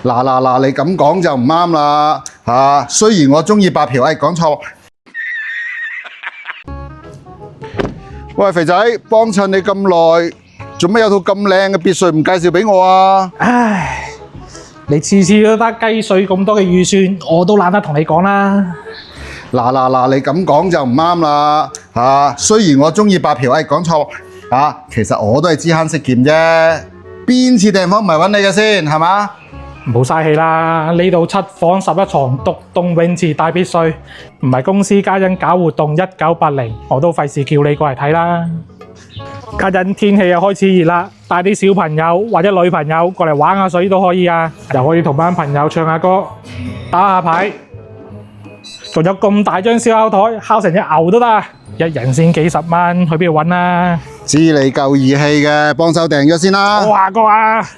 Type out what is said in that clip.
嗱，你咁講就唔啱啦嚇。雖然我中意白嫖，講錯。喂，肥仔，幫襯你咁耐，做咩有套咁靚嘅別墅唔介紹俾我啊？唉，你次次都得雞碎咁多嘅預算，我都懶得同你講啦。嗱，你咁講就唔啱啦嚇。雖然我中意白嫖，講錯嚇。其實我都係知慳識儉啫。邊次訂房唔係揾你嘅先係嘛？唔好嘥氣啦，呢度7房11床獨棟泳池大別墅，唔係公司家陣搞活動1980，我都費事叫你過嚟睇啦。家陣天氣又開始熱啦，帶啲小朋友或者女朋友過嚟玩下水都可以啊，又可以同班朋友唱下歌、打下牌，仲有咁大張燒烤台，烤成隻牛都得，一人先幾十蚊，去邊度揾啊？知你夠義氣嘅，幫手訂咗先啦。我話過啊！